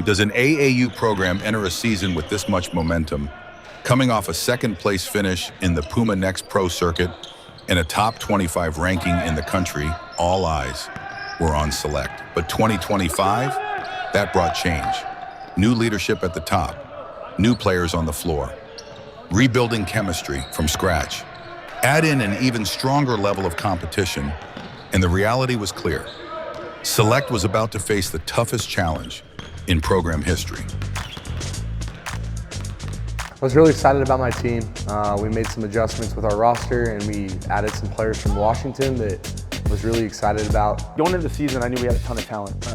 does an AAU program enter a season with this much momentum, coming off a second-place finish in the Puma Next Pro circuit and a top 25 ranking in the country? All eyes were on Select. But 2025, that brought change. New leadership at the top, new players on the floor, rebuilding chemistry from scratch. Add in an even stronger level of competition, and the reality was clear. Select was about to face the toughest challenge in program history. I was really excited about my team. We made some adjustments with our roster, and we added some players from Washington that I was really excited about. Going into the season, I knew we had a ton of talent.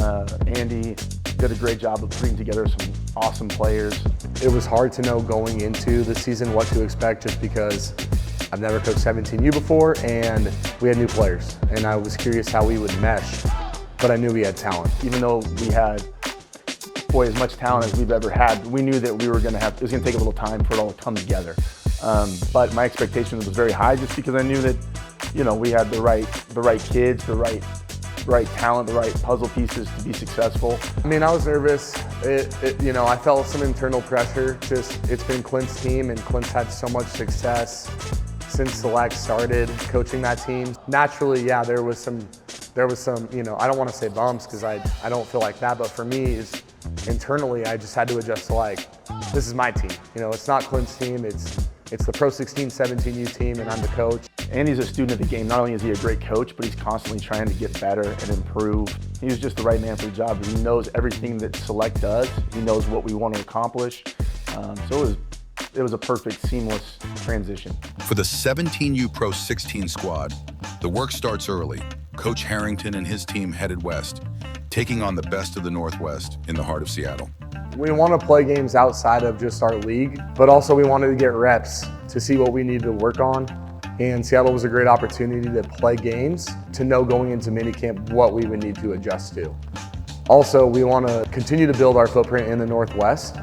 Andy did a great job of putting together some awesome players. It was hard to know going into the season what to expect, just because I've never coached 17U before, and we had new players, and I was curious how we would mesh, but I knew we had talent. Even though we had, as much talent as we've ever had, we knew that it was gonna take a little time for it all to come together. But my expectation was very high, just because I knew that, we had the right kids, the right talent, the right puzzle pieces to be successful. I mean, I was nervous. I felt some internal pressure. It's been Clint's team, and Clint's had so much success since Select started coaching that team. Naturally, yeah, there was some, I don't want to say bumps, because I don't feel like that, but for me, internally, I just had to adjust to, this is my team. It's not Clint's team, it's the Pro 16, 17U team, and I'm the coach. Andy's a student of the game. Not only is he a great coach, but he's constantly trying to get better and improve. He's just the right man for the job. He knows everything that Select does. He knows what we want to accomplish. So it was a perfect, seamless transition. For the 17U Pro 16 squad, the work starts early. Coach Harrington and his team headed west, taking on the best of the Northwest in the heart of Seattle. We want to play games outside of just our league, but also we wanted to get reps to see what we needed to work on. And Seattle was a great opportunity to play games, to know going into minicamp what we would need to adjust to. Also, we want to continue to build our footprint in the Northwest,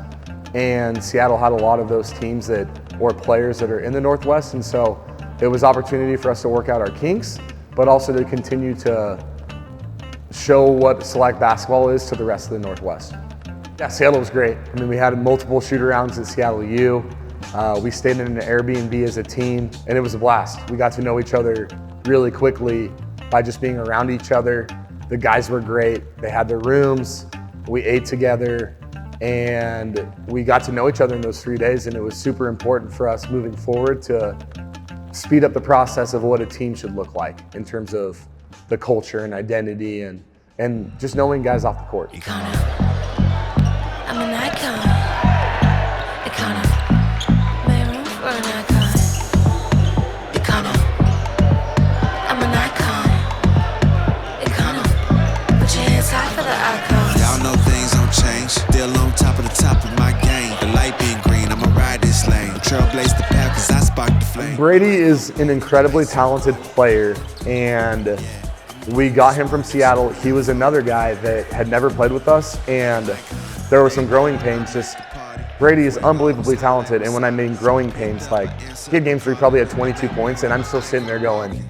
and Seattle had a lot of those teams or players that are in the Northwest, and so it was opportunity for us to work out our kinks, but also to continue to show what Select basketball is to the rest of the Northwest. Yeah, Seattle was great. I mean, we had multiple shoot-arounds at Seattle U. We stayed in an Airbnb as a team, and it was a blast. We got to know each other really quickly by just being around each other. The guys were great. They had their rooms. We ate together, and we got to know each other in those 3 days, and it was super important for us moving forward to speed up the process of what a team should look like in terms of the culture and identity and just knowing guys off the court. I'm an icon. Make room for an icon. I'm an icon. Put your hands high for the icon. Y'all know things don't change. Still on top of my game. The light being green, I'ma ride this lane. Trailblaze the path, cause I sparked the flame. Brady is an incredibly talented player, and we got him from Seattle. He was another guy that had never played with us, and there were some growing pains. Brady is unbelievably talented, and when I mean growing pains, he had games where he probably had 22 points, and I'm still sitting there going,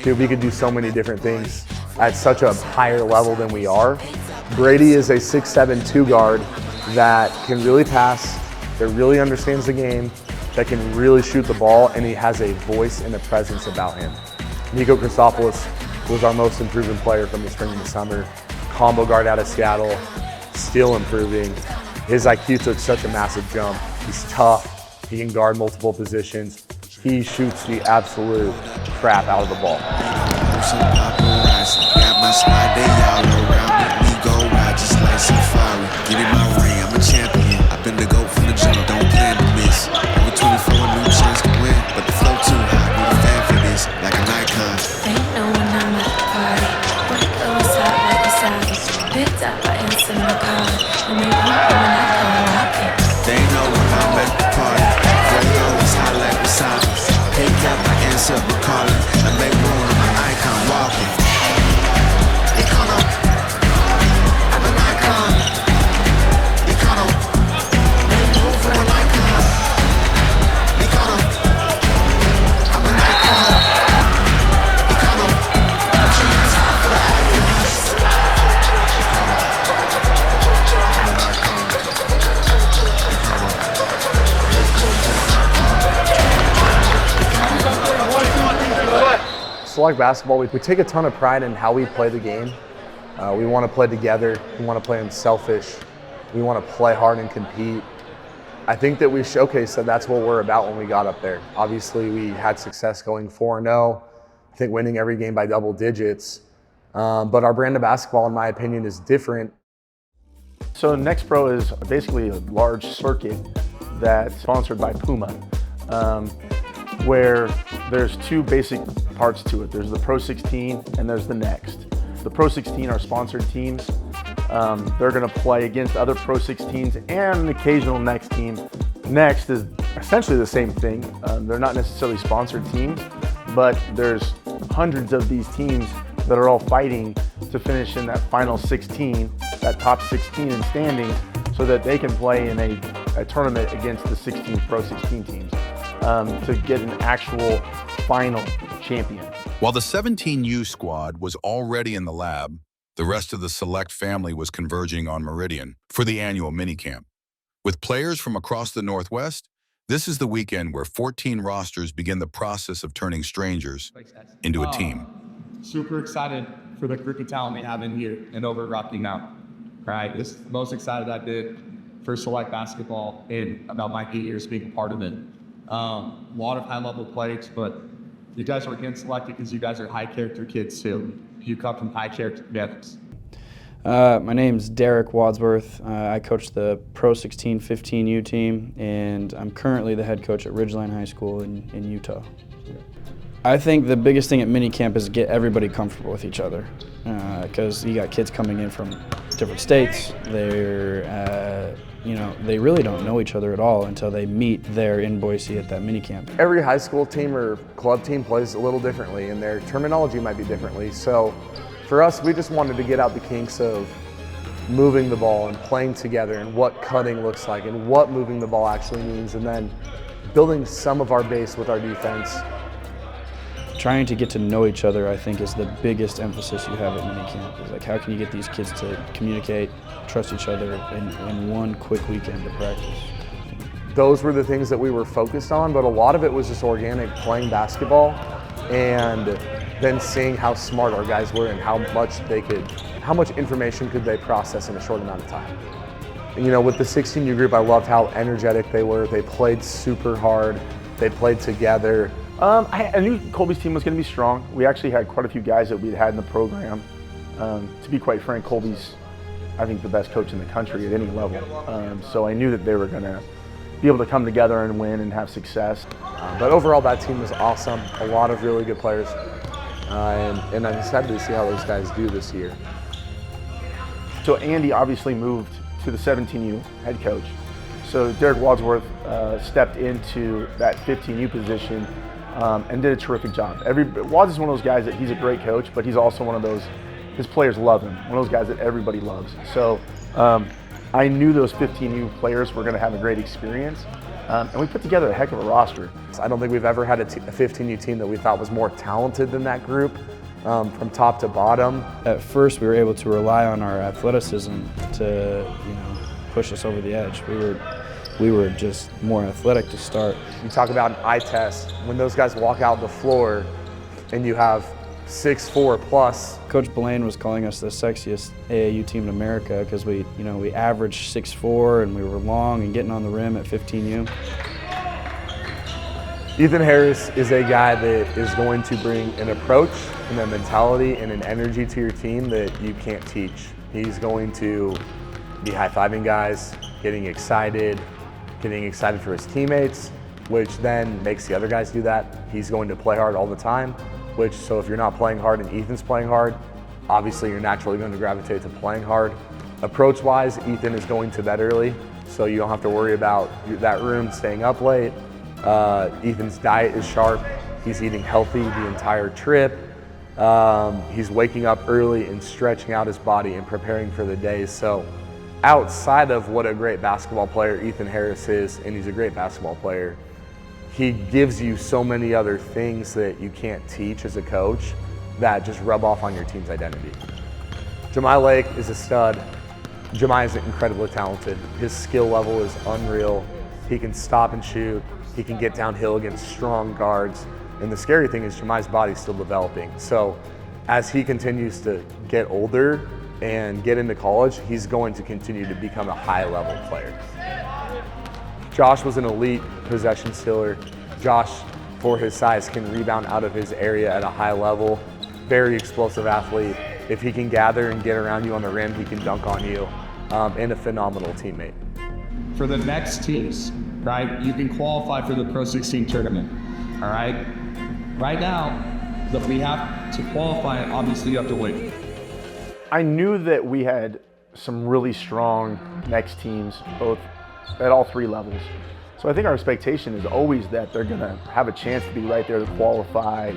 dude, we could do so many different things at such a higher level than we are. Brady is a 6'7" 2 guard that can really pass, that really understands the game, that can really shoot the ball, and he has a voice and a presence about him. Nico Christopoulos was our most improving player from the spring and the summer. Combo guard out of Seattle, still improving. His IQ took such a massive jump. He's tough, he can guard multiple positions. He shoots the absolute crap out of the ball. Got my squad, they all around me. We go wild just like Safari. Give me my ring, I'm a champion. I've been the GOAT from the jump, don't plan to miss. Over 24, a new chance to win. But the flow too high, need a fan for this, like an icon. Ain't no one I'm at the party. When it goes out like a savage. Picked up, I answer my call. And they want me when I come rockin'. They know when I'm at the party. Fuego is hot like wasabi. Picked up, I answer my calling. I make room with my icon walking. I'm an icon. Select basketball, we take a ton of pride in how we play the game. We want to play together. We want to play unselfish. We want to play hard and compete. I think that we showcased that that's what we're about when we got up there. Obviously, we had success going 4-0, I think winning every game by double digits. But our brand of basketball, in my opinion, is different. So Next Pro is basically a large circuit that's sponsored by Puma, where there's two basic parts to it. There's the Pro 16 and there's the Next. The Pro 16 are sponsored teams. They're going to play against other Pro 16s and an occasional Next team. Next is essentially the same thing. They're not necessarily sponsored teams, but there's hundreds of these teams that are all fighting to finish in that final 16, that top 16 in standings, so that they can play in a tournament against the 16 Pro 16 teams to get an actual final champion. While the 17U squad was already in the lab, the rest of the Select family was converging on Meridian for the annual minicamp. With players from across the Northwest, this is the weekend where 14 rosters begin the process of turning strangers into a team. Super excited for the group of talent we have in here and over at Rocky Mountain. Right, this is the most excited I've been for Select basketball in about my 8 years being a part of it. A lot of high-level plays, but you guys are again selected because you guys are high-character kids too. You come from high-character families. My name's Derek Wadsworth. I coach the Pro 16 15U team, and I'm currently the head coach at Ridgeline High School in Utah. I think the biggest thing at minicamp is get everybody comfortable with each other, because you got kids coming in from different states. They're, they really don't know each other at all until they meet there in Boise at that minicamp. Every high school team or club team plays a little differently, and their terminology might be differently. So for us, we just wanted to get out the kinks of moving the ball and playing together and what cutting looks like and what moving the ball actually means, and then building some of our base with our defense. Trying to get to know each other, I think, is the biggest emphasis you have at minicamp. Is like, how can you get these kids to communicate, trust each other in one quick weekend of practice? Those were the things that we were focused on, but a lot of it was just organic playing basketball and then seeing how smart our guys were and how much information could they process in a short amount of time. And, with the 16U group, I loved how energetic they were. They played super hard. They played together. I knew Colby's team was going to be strong. We actually had quite a few guys that we'd had in the program. To be quite frank, Colby's, I think, the best coach in the country at any level. So I knew that they were going to be able to come together and win and have success. But overall, that team was awesome. A lot of really good players. And I'm excited to see how those guys do this year. So Andy obviously moved to the 17U head coach. So Derek Wadsworth stepped into that 15U position and did a terrific job. Wads is one of those guys that he's a great coach, but he's also one of those, his players love him, one of those guys that everybody loves. So I knew those 15U players were going to have a great experience, and we put together a heck of a roster. I don't think we've ever had a 15U team that we thought was more talented than that group, from top to bottom. At first, we were able to rely on our athleticism to, push us over the edge. We were just more athletic to start. You talk about an eye test. When those guys walk out the floor and you have 6'4" plus. Coach Blaine was calling us the sexiest AAU team in America because we averaged 6'4" and we were long and getting on the rim at 15U. Ethan Harris is a guy that is going to bring an approach and a mentality and an energy to your team that you can't teach. He's going to be high-fiving guys, getting excited for his teammates, which then makes the other guys do that. He's going to play hard all the time, so if you're not playing hard and Ethan's playing hard, obviously you're naturally going to gravitate to playing hard. Approach-wise, Ethan is going to bed early, so you don't have to worry about that room staying up late. Ethan's diet is sharp. He's eating healthy the entire trip. He's waking up early and stretching out his body and preparing for the day. So outside of what a great basketball player Ethan Harris is, and he's a great basketball player, he gives you so many other things that you can't teach as a coach that just rub off on your team's identity. Jemai Lake is a stud. Jemai is incredibly talented. His skill level is unreal. He can stop and shoot. He can get downhill against strong guards. And the scary thing is Jemai's body's still developing. So as he continues to get older and get into college, he's going to continue to become a high-level player. Josh was an elite possession stealer. Josh, for his size, can rebound out of his area at a high level. Very explosive athlete. If he can gather and get around you on the rim, he can dunk on you. And a phenomenal teammate. For the next teams, right, you can qualify for the Pro 16 tournament, all right? Right now, we have to qualify, obviously you have to win. I knew that we had some really strong next teams, both at all three levels. So I think our expectation is always that they're gonna have a chance to be right there to qualify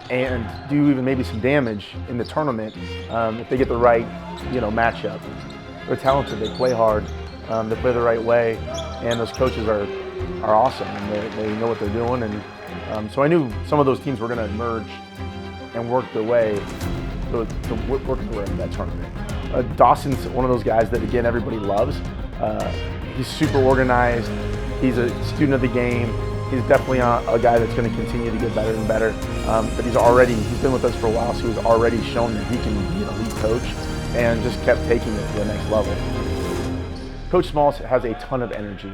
and do even maybe some damage in the tournament if they get the right, matchup. They're talented, they play hard, they play the right way, and those coaches are awesome, and they know what they're doing. And so I knew some of those teams were gonna emerge and work their way to work their way into that tournament. Dawson's one of those guys that, again, everybody loves. He's super organized. He's a student of the game. He's definitely a guy that's going to continue to get better and better. But he's been with us for a while, so he's already shown that he can be a lead coach and just kept taking it to the next level. Coach Smalls has a ton of energy.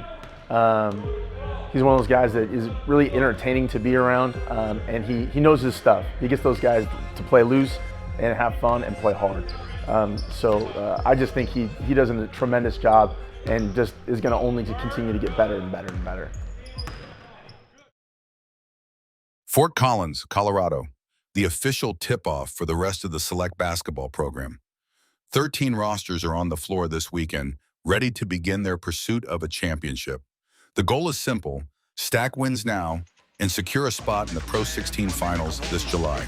He's one of those guys that is really entertaining to be around, and he knows his stuff. He gets those guys to play loose and have fun and play hard. So I just think he does a tremendous job and just is going to only continue to get better and better and better. Fort Collins, Colorado, the official tip-off for the rest of the select basketball program. 13 rosters are on the floor this weekend, ready to begin their pursuit of a championship. The goal is simple: stack wins now and secure a spot in the Pro 16 finals this July.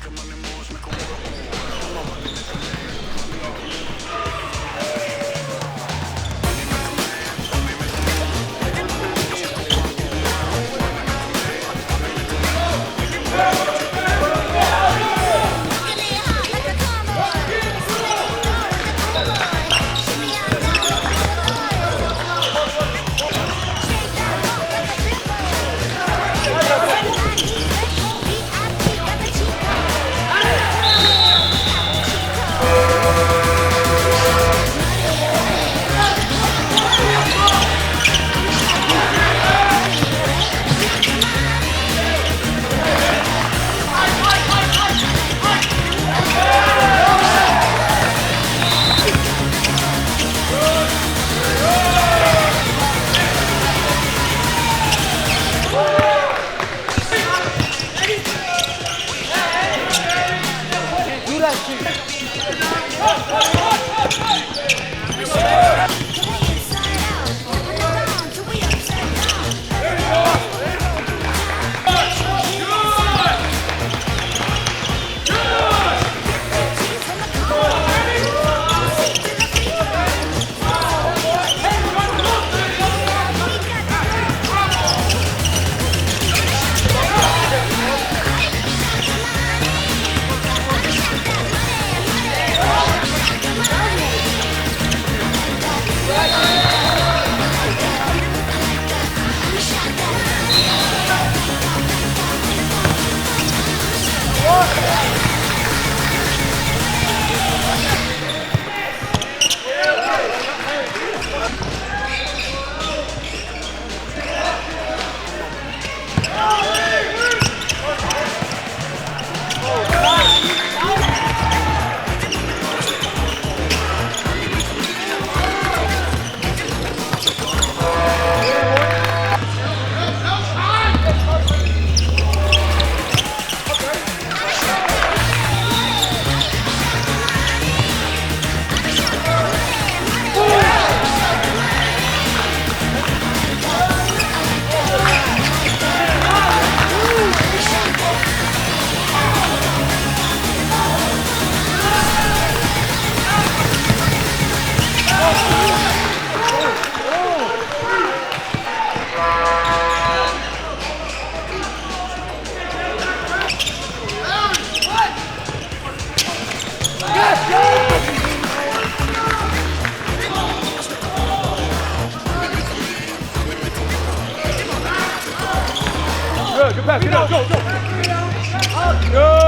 Good pass. Get up. Go.